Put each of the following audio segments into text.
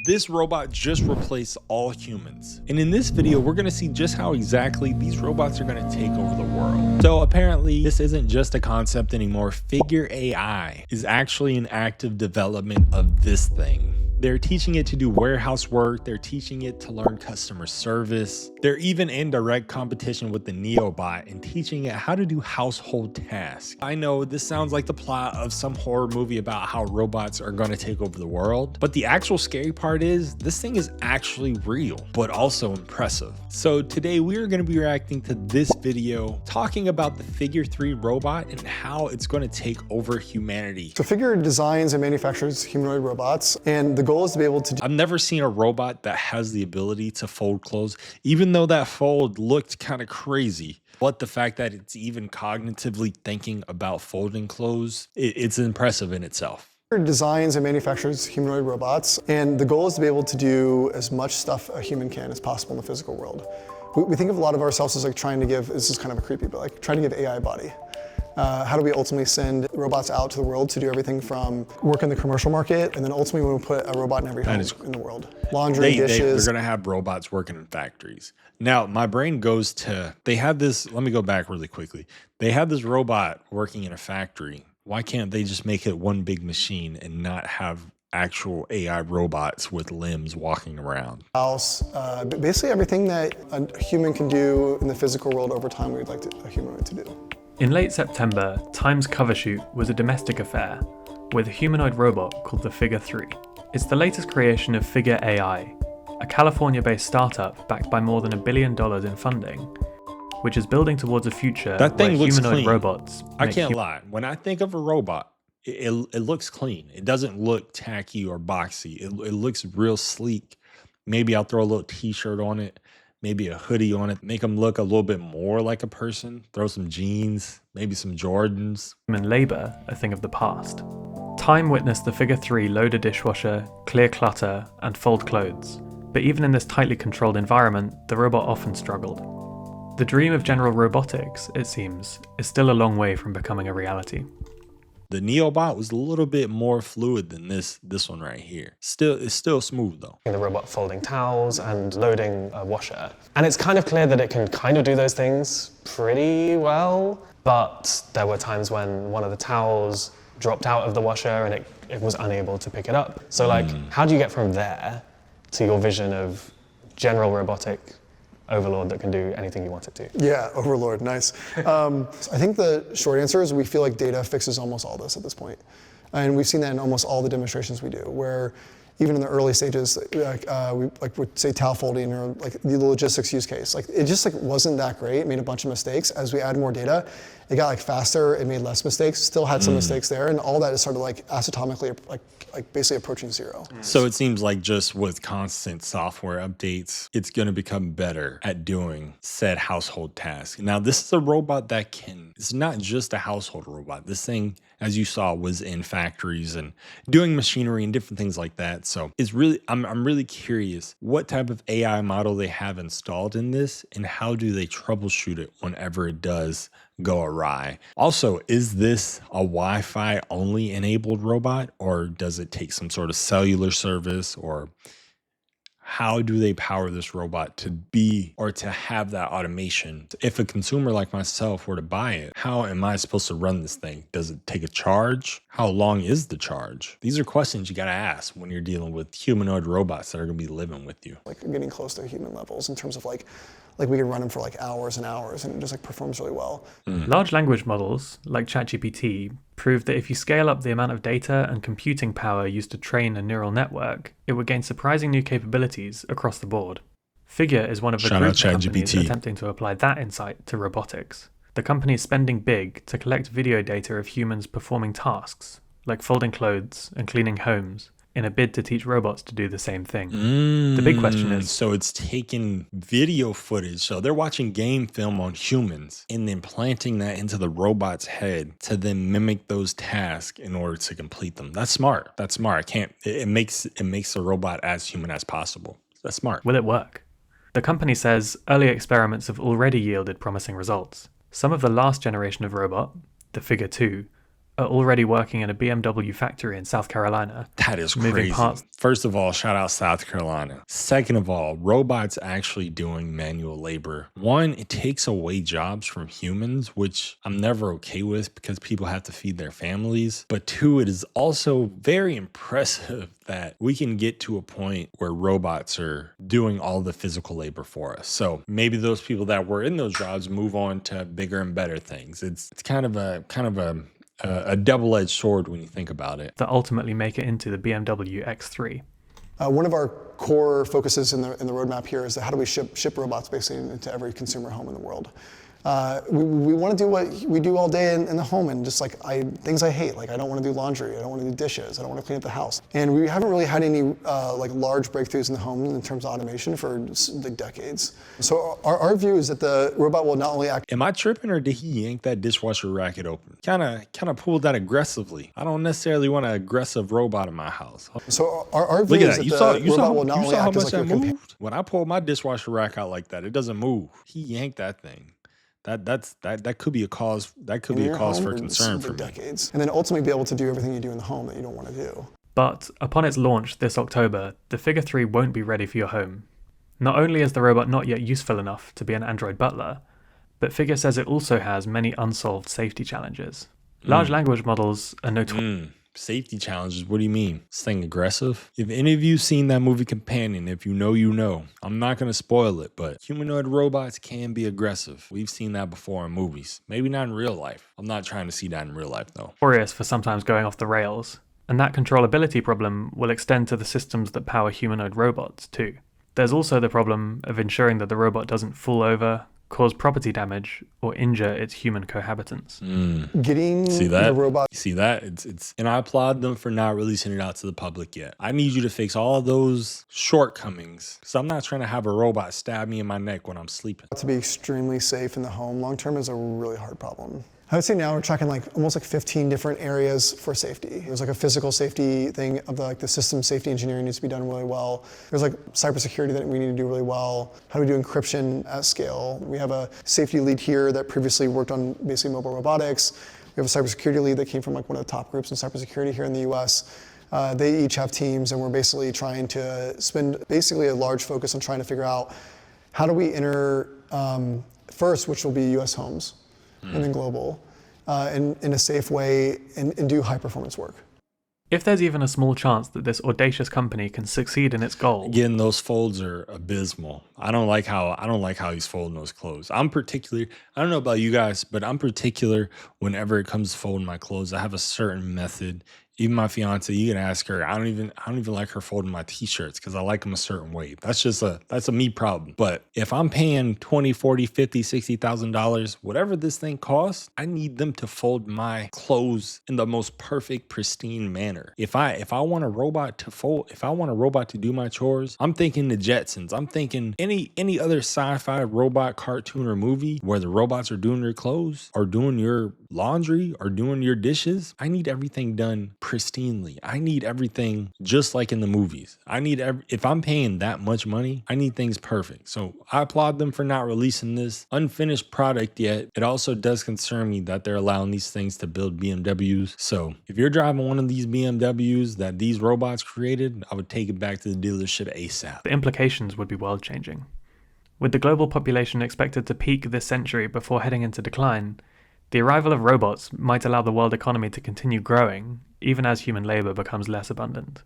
This robot just replaced all humans. And in this video, we're gonna see just how exactly these robots are gonna take over the world. So apparently this isn't just a concept anymore. Figure AI is actually in active development of this thing. They're teaching it to do warehouse work. They're teaching it to learn customer service. They're even in direct competition with the Neobot and teaching it how to do household tasks. I know this sounds like the plot of some horror movie about how robots are gonna take over the world, but the actual scary part is this thing is actually real, but also impressive. So today we are gonna be reacting to this video talking about the Figure 3 robot and how it's gonna take over humanity. So Figure designs and manufactures humanoid robots, and the goal is to be able to I've never seen a robot that has the ability to fold clothes, even though that fold looked kind of crazy. But the fact that it's even cognitively thinking about folding clothes, it's impressive in itself. designs and manufactures humanoid robots, and the goal is to be able to do as much stuff a human can as possible in the physical world. We think of a lot of ourselves as like trying to give, this is kind of a creepy, but like trying to give AI a body. How do we ultimately send robots out to the world to do everything from work in the commercial market, and then ultimately we want to put a robot in every home in the world. Laundry, dishes. They're gonna have robots working in factories. Now, my brain goes to, they have this, let me go back really quickly. They have this robot working in a factory. Why can't they just make it one big machine and not have actual AI robots with limbs walking around? House, basically everything that a human can do in the physical world over time, we'd like a humanoid to do. In late September, Time's cover shoot was a domestic affair with a humanoid robot called the Figure 3. It's the latest creation of Figure AI, a California-based startup backed by more than $1 billion in funding, which is building towards a future That thing where looks humanoid clean. robots. I can't lie. When I think of a robot, it looks clean. It doesn't look tacky or boxy. It looks real sleek. Maybe I'll throw a little t-shirt on it, maybe a hoodie on it, make them look a little bit more like a person, throw some jeans, maybe some Jordans. Human labour a thing of the past. Time witnessed the Figure 3 load a dishwasher, clear clutter, and fold clothes. But even in this tightly controlled environment, the robot often struggled. The dream of general robotics, it seems, is still a long way from becoming a reality. The Neobot was a little bit more fluid than this one right here. It's still smooth though. The robot folding towels and loading a washer. And it's kind of clear that it can kind of do those things pretty well, but there were times when one of the towels dropped out of the washer and it was unable to pick it up. So like, how do you get from there to your vision of general robotic overlord that can do anything you want it to? Yeah, overlord, nice. I think the short answer is we feel like data fixes almost all this at this point. And we've seen that in almost all the demonstrations we do, where even in the early stages, we would say towel folding or like the logistics use case, like it just like wasn't that great, it made a bunch of mistakes. As we add more data, it got like faster, it made less mistakes, still had some mistakes there, and all that is sort of like asymptotically like basically approaching zero. So it seems like just with constant software updates, it's going to become better at doing said household tasks. Now, this is a robot that it's not just a household robot. This thing, as you saw, was in factories and doing machinery and different things like that. So it's really, I'm really curious what type of AI model they have installed in this and how do they troubleshoot it whenever it does go awry. Also, is this a Wi-Fi only enabled robot, or does it take some sort of cellular service, or how do they power this robot to be or to have that automation? If a consumer like myself were to buy it, how am I supposed to run this thing? Does it take a charge? How long is the charge? These are questions you got to ask when you're dealing with humanoid robots that are going to be living with you. Like getting close to human levels in terms of like we can run them for like hours and hours and it just like performs really well. Large language models, like ChatGPT, prove that if you scale up the amount of data and computing power used to train a neural network, it would gain surprising new capabilities across the board. Figure is one of the group of companies attempting to apply that insight to robotics. The company is spending big to collect video data of humans performing tasks, like folding clothes and cleaning homes, in a bid to teach robots to do the same thing. The big question is... So it's taking video footage. So they're watching game film on humans and then planting that into the robot's head to then mimic those tasks in order to complete them. That's smart. That's smart. It makes the robot as human as possible. That's smart. Will it work? The company says early experiments have already yielded promising results. Some of the last generation of robot, the Figure 2, are already working in a BMW factory in South Carolina. That is moving crazy. parts. First of all, shout out South Carolina. Second of all, robots actually doing manual labor. One, it takes away jobs from humans, which I'm never okay with because people have to feed their families. But two, it is also very impressive that we can get to a point where robots are doing all the physical labor for us. So maybe those people that were in those jobs move on to bigger and better things. It's kind of a double-edged sword when you think about it. That ultimately make it into the BMW X3. One of our core focuses in the roadmap here is how do we ship robots basically into every consumer home in the world. We want to do what we do all day in the home, and just like things I hate, like I don't want to do laundry, I don't want to do dishes, I don't want to clean up the house. And we haven't really had any like large breakthroughs in the home in terms of automation for like decades. So our view is that the robot will not only act. Am I tripping, or did he yank that dishwasher racket open? Kind of pulled that aggressively. I don't necessarily want an aggressive robot in my house. So our view is that the robot will not only act as like a companion. When I pull my dishwasher rack out like that, it doesn't move. He yanked that thing. That could be a cause. That could be a cause for concern for decades, and then ultimately be able to do everything you do in the home that you don't want to do. But upon its launch this October, the Figure 3 won't be ready for your home. Not only is the robot not yet useful enough to be an Android butler, but Figure says it also has many unsolved safety challenges. Large language models are notorious. Safety challenges, what do you mean? This thing aggressive? If any of you seen that movie Companion, if you know, you know. I'm not going to spoil it, but humanoid robots can be aggressive. We've seen that before in movies. Maybe not in real life. I'm not trying to see that in real life, though. Notorious for sometimes going off the rails, and that controllability problem will extend to the systems that power humanoid robots, too. There's also the problem of ensuring that the robot doesn't fall over, cause property damage, or injure its human cohabitants. Getting the robot. You see that? It's and I applaud them for not releasing it out to the public yet. I need you to fix all of those shortcomings, because I'm not trying to have a robot stab me in my neck when I'm sleeping. To be extremely safe in the home long term is a really hard problem. I would say now we're tracking like almost like 15 different areas for safety. There's like a physical safety thing of the system safety engineering needs to be done really well. There's like cybersecurity that we need to do really well. How do we do encryption at scale? We have a safety lead here that previously worked on basically mobile robotics. We have a cybersecurity lead that came from like one of the top groups in cybersecurity here in the US. They each have teams, and we're basically trying to spend basically a large focus on trying to figure out how do we enter first, which will be US homes, and then global, in a safe way, and do high performance work. If there's even a small chance that this audacious company can succeed in its goal. Again, those folds are abysmal. I don't like how he's folding those clothes. I'm particular. I don't know about you guys, but I'm particular whenever it comes to folding my clothes. I have a certain method. Even my fiance, you can ask her. I don't even like her folding my t-shirts because I like them a certain way. That's a me problem. But if I'm paying $20, $40, $50, $60,000, whatever this thing costs, I need them to fold my clothes in the most perfect, pristine manner. If I want a robot to fold, if I want a robot to do my chores, I'm thinking the Jetsons. I'm thinking any other sci-fi robot cartoon or movie where the robots are doing your clothes or doing your laundry or doing your dishes. I need everything done pristinely. I need everything just like in the movies. If I'm paying that much money, I need things perfect. So I applaud them for not releasing this unfinished product yet. It also does concern me that they're allowing these things to build BMWs. So if you're driving one of these BMWs that these robots created, I would take it back to the dealership ASAP. The implications would be world-changing. With the global population expected to peak this century before heading into decline, the arrival of robots might allow the world economy to continue growing, even as human labor becomes less abundant.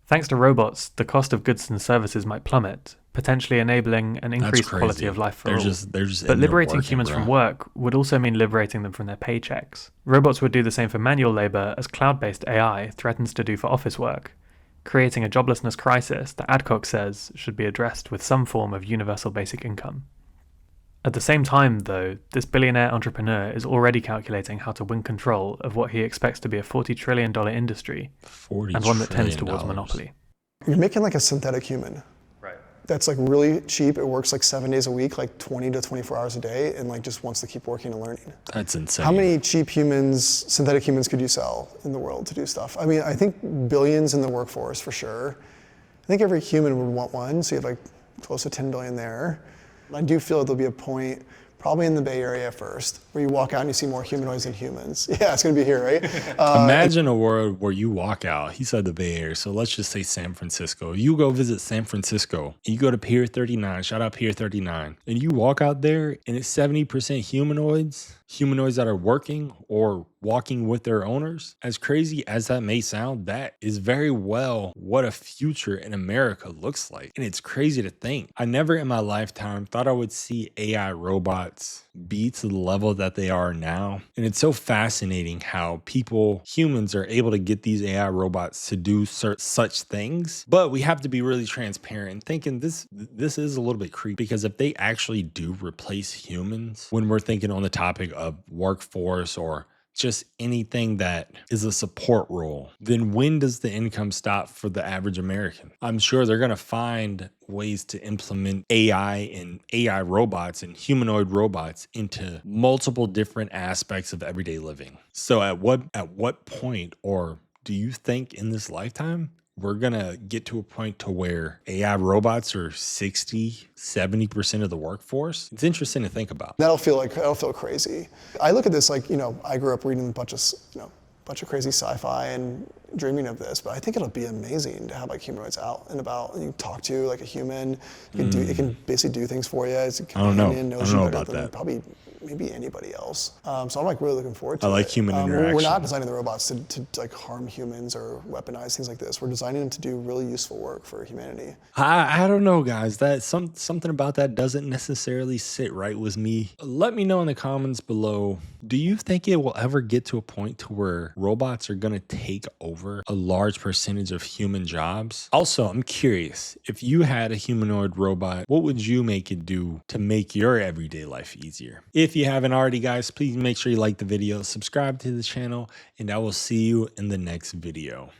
Thanks to robots, the cost of goods and services might plummet, potentially enabling an increased quality of life for all. But liberating humans from work would also mean liberating them from their paychecks. Robots would do the same for manual labor as cloud-based AI threatens to do for office work, creating a joblessness crisis that Adcock says should be addressed with some form of universal basic income. At the same time, though, this billionaire entrepreneur is already calculating how to win control of what he expects to be a $40 trillion industry, and one that tends towards monopoly. You're making like a synthetic human. Right. That's like really cheap. It works like 7 days a week, like 20 to 24 hours a day, and like just wants to keep working and learning. That's insane. How many cheap humans, synthetic humans could you sell in the world to do stuff? I mean, I think billions in the workforce for sure. I think every human would want one, so you have like close to 10 billion there. I do feel there'll be a point probably in the Bay Area first, where you walk out and you see more humanoids than humans. Yeah, it's going to be here, right? Imagine a world where you walk out. He said the Bay Area, so let's just say San Francisco. You go visit San Francisco. You go to Pier 39. Shout out Pier 39, and you walk out there, and it's 70% humanoids. Humanoids that are working or walking with their owners. As crazy as that may sound, that is very well what a future in America looks like. And it's crazy to think. I never in my lifetime thought I would see AI robots be to the level that they are now. And it's so fascinating how humans are able to get these AI robots to do such things. But we have to be really transparent and thinking this is a little bit creepy, because if they actually do replace humans, when we're thinking on the topic of workforce or just anything that is a support role, then when does the income stop for the average American? I'm sure they're going to find ways to implement AI and AI robots and humanoid robots into multiple different aspects of everyday living. So at what point, or do you think in this lifetime, we're going to get to a point to where AI robots are 60-70% of the workforce? It's interesting to think about. That'll feel crazy. I look at this like, I grew up reading a bunch of crazy sci-fi and dreaming of this, but I think it'll be amazing to have like humanoids out and about, and you can talk to like a human. It can basically do things for you. It's a companion, knows you better than probably maybe anybody else. So I'm like really looking forward to it. I like human interaction. We're not designing the robots to like harm humans or weaponize things like this. We're designing them to do really useful work for humanity. I don't know, guys. That something about that doesn't necessarily sit right with me. Let me know in the comments below. Do you think it will ever get to a point to where robots are going to take over a large percentage of human jobs? Also, I'm curious, if you had a humanoid robot, what would you make it do to make your everyday life easier? If you haven't already, guys, please make sure you like the video, subscribe to the channel, and I will see you in the next video.